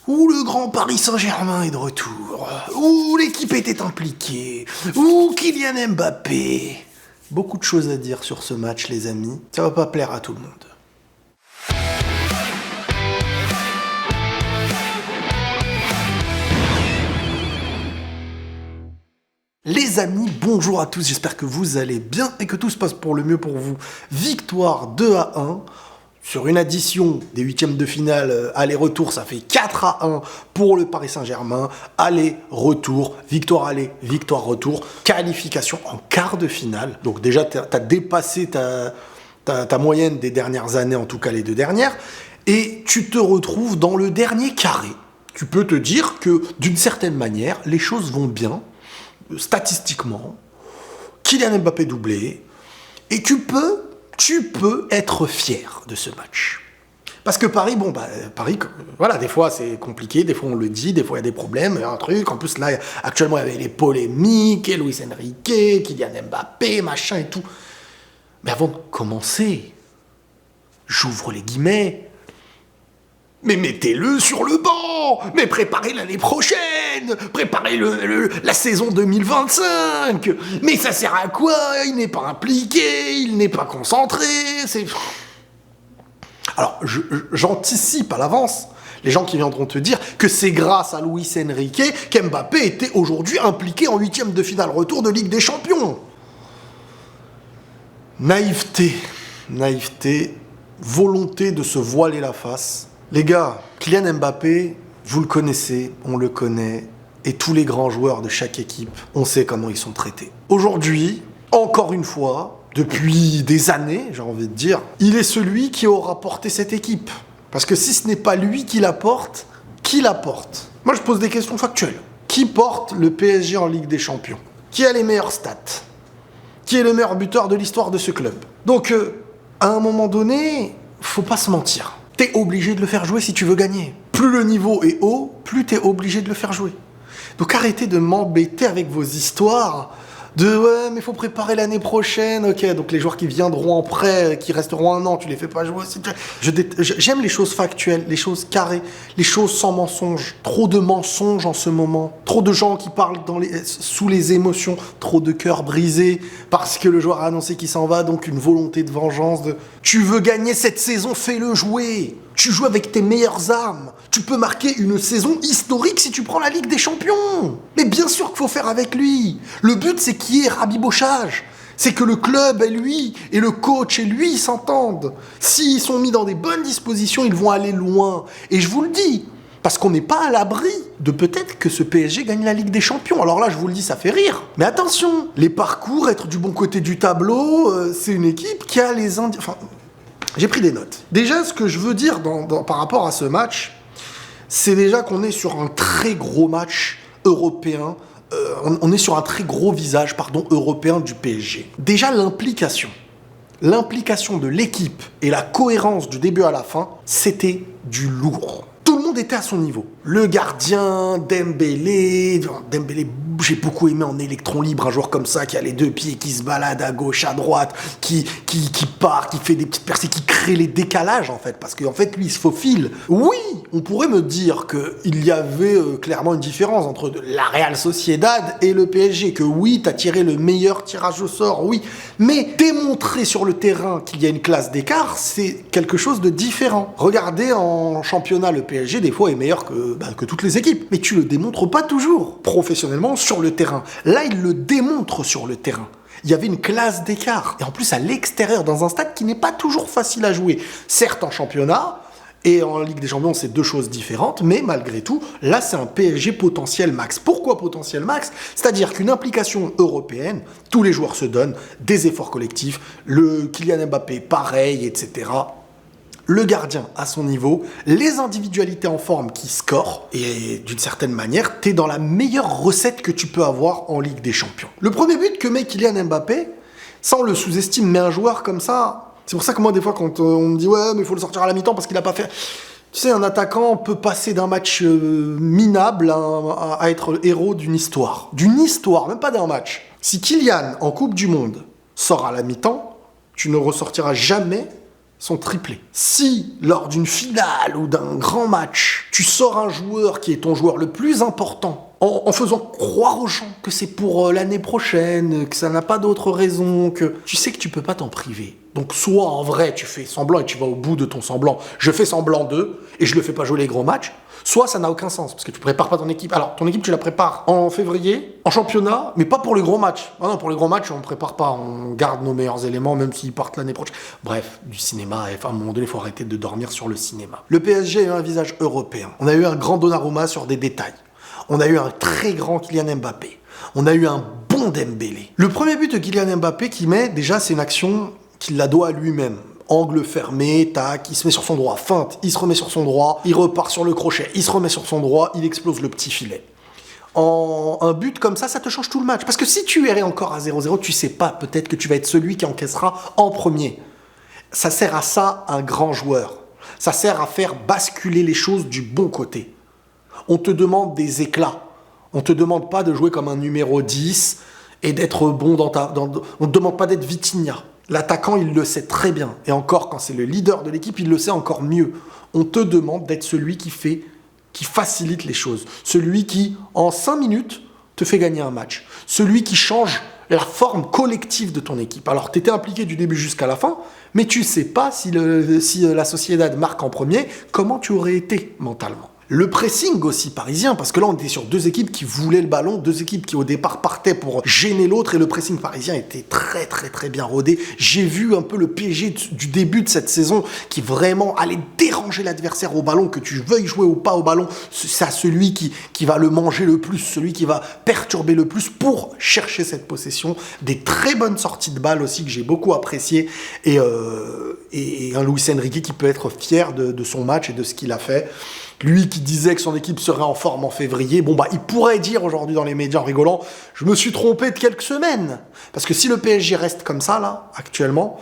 où le grand Paris Saint-Germain est de retour, où l'équipe était impliquée, où Kylian Mbappé. Beaucoup de choses à dire sur ce match, les amis. Ça va pas plaire à tout le monde. Les amis, bonjour à tous, j'espère que vous allez bien et que tout se passe pour le mieux pour vous. Victoire 2-1 sur une addition des huitièmes de finale aller-retour, ça fait 4-1 pour le Paris Saint-Germain. Aller-retour, victoire aller, victoire retour, qualification en quart de finale. Donc déjà, t'as dépassé ta moyenne des dernières années, en tout cas les deux dernières, et tu te retrouves dans le dernier carré. Tu peux te dire que d'une certaine manière, les choses vont bien. Statistiquement, Kylian Mbappé doublé, et tu peux être fier de ce match. Parce que Paris, Paris, voilà, des fois c'est compliqué, des fois on le dit, des fois il y a des problèmes, un truc, en plus là, actuellement il y avait les polémiques, et Luis Enrique, Kylian Mbappé, machin et tout. Mais avant de commencer, j'ouvre les guillemets, mais mettez-le sur le banc, mais préparez l'année prochaine, préparez la saison 2025, mais ça sert à quoi? Il n'est pas impliqué, il n'est pas concentré, c'est... Alors, j'anticipe à l'avance les gens qui viendront te dire que c'est grâce à Luis Enrique qu'Mbappé était aujourd'hui impliqué en huitième de finale retour de Ligue des Champions. Naïveté, volonté de se voiler la face. Les gars, Kylian Mbappé, vous le connaissez, on le connaît, et tous les grands joueurs de chaque équipe, on sait comment ils sont traités. Aujourd'hui, encore une fois, depuis des années, j'ai envie de dire, il est celui qui aura porté cette équipe. Parce que si ce n'est pas lui qui la porte, qui la porte? Moi, je pose des questions factuelles. Qui porte le PSG en Ligue des Champions? Qui a les meilleures stats? Qui est le meilleur buteur de l'histoire de ce club? Donc, à un moment donné, faut pas se mentir. T'es obligé de le faire jouer si tu veux gagner. Plus le niveau est haut, plus t'es obligé de le faire jouer. Donc arrêtez de m'embêter avec vos histoires de « ouais, mais faut préparer l'année prochaine, ok, donc les joueurs qui viendront en prêt, qui resteront un an, tu les fais pas jouer. » J'aime les choses factuelles, les choses carrées, les choses sans mensonges. Trop de mensonges en ce moment. Trop de gens qui parlent sous les émotions. Trop de cœurs brisés parce que le joueur a annoncé qu'il s'en va, donc une volonté de vengeance. Tu veux gagner cette saison, fais-le jouer. Tu joues avec tes meilleures armes. Tu peux marquer une saison historique si tu prends la Ligue des Champions. Mais bien sûr qu'il faut faire avec lui. Le but, c'est qu'il y ait rabibochage. C'est que le club et lui, et le coach et lui s'entendent. S'ils sont mis dans des bonnes dispositions, ils vont aller loin. Et je vous le dis, parce qu'on n'est pas à l'abri de peut-être que ce PSG gagne la Ligue des Champions. Alors là, je vous le dis, ça fait rire. Mais attention, les parcours, être du bon côté du tableau, c'est une équipe qui a les j'ai pris des notes. Déjà, ce que je veux dire par rapport à ce match, c'est déjà qu'on est sur un très gros match européen. On est sur un très gros visage, européen du PSG. Déjà, l'implication de l'équipe et la cohérence du début à la fin, c'était du lourd. Tout le monde était à son niveau. Le gardien, Dembélé, j'ai beaucoup aimé en électron libre, un joueur comme ça qui a les deux pieds, qui se balade à gauche, à droite, qui part, qui fait des petites percées, qui crée les décalages en fait, parce qu'en fait lui il se faufile. Oui, on pourrait me dire qu'il y avait clairement une différence entre la Real Sociedad et le PSG, que oui, t'as tiré le meilleur tirage au sort, oui, mais démontrer sur le terrain qu'il y a une classe d'écart, c'est quelque chose de différent. Regardez en championnat, le PSG des fois est meilleur que toutes les équipes, mais tu le démontres pas toujours professionnellement sur le terrain. Là, il le démontre sur le terrain. Il y avait une classe d'écart, et en plus à l'extérieur, dans un stade qui n'est pas toujours facile à jouer. Certes en championnat, et en Ligue des Champions, c'est deux choses différentes, mais malgré tout, là, c'est un PSG potentiel max. Pourquoi potentiel max? C'est-à-dire qu'une implication européenne, tous les joueurs se donnent, des efforts collectifs, le Kylian Mbappé, pareil, etc., le gardien à son niveau, les individualités en forme qui scorent, et d'une certaine manière, t'es dans la meilleure recette que tu peux avoir en Ligue des Champions. Le premier but que met Kylian Mbappé, ça on le sous-estime, mais un joueur comme ça, c'est pour ça que moi des fois quand on me dit ouais mais il faut le sortir à la mi-temps parce qu'il a pas fait... Tu sais, un attaquant peut passer d'un match minable à être le héros d'une histoire. D'une histoire, même pas d'un match. Si Kylian, en Coupe du Monde, sort à la mi-temps, tu ne ressortiras jamais sont triplés. Si, lors d'une finale ou d'un grand match, tu sors un joueur qui est ton joueur le plus important, en faisant croire aux gens que c'est pour l'année prochaine, que ça n'a pas d'autre raison, que tu sais que tu peux pas t'en priver. Donc soit en vrai tu fais semblant et tu vas au bout de ton semblant, je fais semblant d'eux et je le fais pas jouer les gros matchs, soit ça n'a aucun sens parce que tu prépares pas ton équipe. Alors ton équipe tu la prépares en février, en championnat, mais pas pour les gros matchs. Ah non, pour les gros matchs on ne prépare pas, on garde nos meilleurs éléments même s'ils partent l'année prochaine. Bref, du cinéma, à un moment donné il faut arrêter de dormir sur le cinéma. Le PSG a eu un visage européen, on a eu un grand Donnarumma sur des détails. On a eu un très grand Kylian Mbappé. On a eu un bon Dembélé. Le premier but de Kylian Mbappé qu'il met, déjà, c'est une action qu'il la doit à lui-même. Angle fermé, tac, il se met sur son droit, feinte, il se remet sur son droit, il repart sur le crochet, il se remet sur son droit, il explose le petit filet. Un but comme ça te change tout le match. Parce que si tu errais encore à 0-0, tu sais pas, peut-être que tu vas être celui qui encaissera en premier. Ça sert à ça, un grand joueur. Ça sert à faire basculer les choses du bon côté. On te demande des éclats. On te demande pas de jouer comme un numéro 10 et d'être bon on te demande pas d'être Vitinha. L'attaquant, il le sait très bien. Et encore, quand c'est le leader de l'équipe, il le sait encore mieux. On te demande d'être celui qui facilite les choses. Celui qui, en 5 minutes, te fait gagner un match. Celui qui change la forme collective de ton équipe. Alors, tu étais impliqué du début jusqu'à la fin, mais tu sais pas si la Sociedad marque en premier, comment tu aurais été mentalement. Le pressing aussi parisien, parce que là on était sur deux équipes qui voulaient le ballon, deux équipes qui au départ partaient pour gêner l'autre et le pressing parisien était très très très bien rodé. J'ai vu un peu le PSG du début de cette saison qui vraiment allait déranger l'adversaire au ballon, que tu veuilles jouer ou pas au ballon, c'est à celui qui va le manger le plus, celui qui va perturber le plus pour chercher cette possession. Des très bonnes sorties de balles aussi que j'ai beaucoup appréciées et un Luis Enrique qui peut être fier de son match et de ce qu'il a fait. Lui qui disait que son équipe serait en forme en février, il pourrait dire aujourd'hui dans les médias en rigolant « Je me suis trompé de quelques semaines ». Parce que si le PSG reste comme ça, là, actuellement,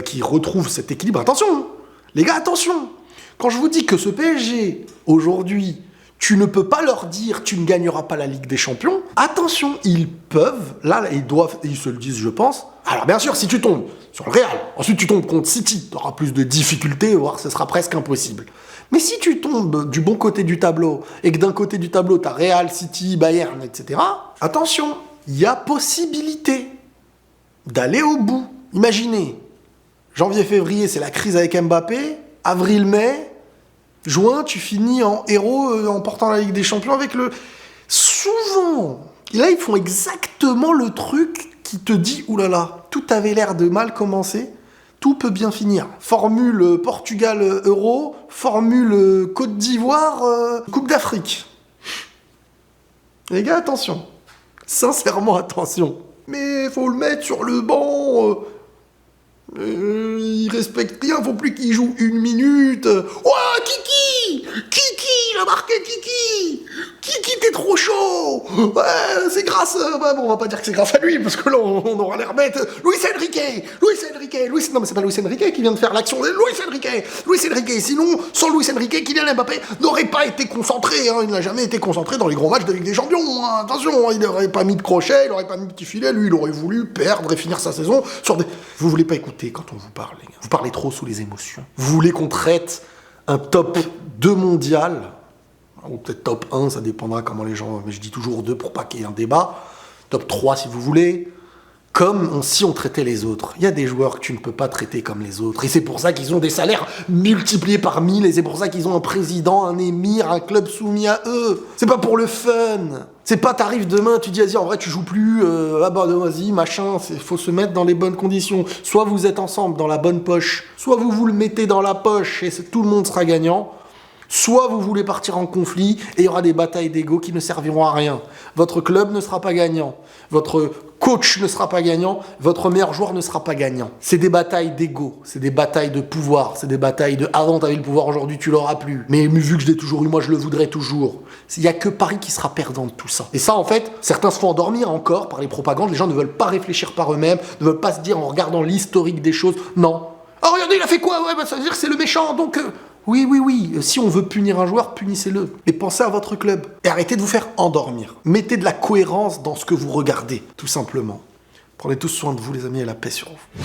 qui retrouve cet équilibre... Attention, les gars, attention. Quand je vous dis que ce PSG, aujourd'hui, tu ne peux pas leur dire « Tu ne gagneras pas la Ligue des Champions », attention, ils peuvent, là, ils se le disent, je pense. Alors bien sûr, si tu tombes sur le Real, ensuite tu tombes contre City, tu auras plus de difficultés, voire ce sera presque impossible. Mais si tu tombes du bon côté du tableau, et que d'un côté du tableau, tu as Real, City, Bayern, etc., attention, il y a possibilité d'aller au bout. Imaginez, janvier-février, c'est la crise avec Mbappé, avril-mai, juin, tu finis en héros en portant la Ligue des Champions avec le... Souvent, et là, ils font exactement le truc qui te dit, oulala, tout avait l'air de mal commencer, tout peut bien finir. Formule Portugal-Euro, formule Côte d'Ivoire, Coupe d'Afrique. Les gars, attention. Sincèrement, attention. Mais faut le mettre sur le banc. Il respecte rien, faut plus qu'il joue 1 minute. Oh, Kiki, il a marqué Kiki, t'es trop chaud. Ouais, c'est grâce... on va pas dire que c'est grâce à lui, parce que là, on aura l'air bête. Luis Enrique. Non, mais c'est pas Luis Enrique qui vient de faire l'action de Luis Enrique. Sinon, sans Luis Enrique, Kylian Mbappé n'aurait pas été concentré. Il n'a jamais été concentré dans les grands matchs de Ligue des Champions. Attention, il n'aurait pas mis de crochet, il n'aurait pas mis de petit filet. Lui, il aurait voulu perdre et finir sa saison sur des... Vous voulez pas écouter quand on vous parle, les gars. Vous parlez trop sous les émotions. Vous voulez qu'on traite un top 2 mondial, ou peut-être top 1, ça dépendra comment les gens... Mais je dis toujours 2 pour pas qu'il y ait un débat. Top 3 si vous voulez. Comme si on traitait les autres. Il y a des joueurs que tu ne peux pas traiter comme les autres. Et c'est pour ça qu'ils ont des salaires multipliés par 1000. Et c'est pour ça qu'ils ont un président, un émir, un club soumis à eux. C'est pas pour le fun. C'est pas t'arrives demain, tu dis vas-y en vrai tu joues plus, vas-y machin, faut se mettre dans les bonnes conditions. Soit vous êtes ensemble dans la bonne poche, soit vous le mettez dans la poche et tout le monde sera gagnant. Soit vous voulez partir en conflit et il y aura des batailles d'ego qui ne serviront à rien. Votre club ne sera pas gagnant. Votre coach ne sera pas gagnant. Votre meilleur joueur ne sera pas gagnant. C'est des batailles d'ego. C'est des batailles de pouvoir. C'est des batailles de avant t'avais le pouvoir, aujourd'hui tu l'auras plus. Mais vu que je l'ai toujours eu, moi je le voudrais toujours. Il n'y a que Paris qui sera perdant de tout ça. Et ça en fait, certains se font endormir encore par les propagandes. Les gens ne veulent pas réfléchir par eux-mêmes, ne veulent pas se dire en regardant l'historique des choses. Non. Oh regardez, il a fait quoi? Ouais, ça veut dire que c'est le méchant, donc... Oui, si on veut punir un joueur, punissez-le. Mais pensez à votre club. Et arrêtez de vous faire endormir. Mettez de la cohérence dans ce que vous regardez, tout simplement. Prenez tous soin de vous, les amis, et la paix sur vous.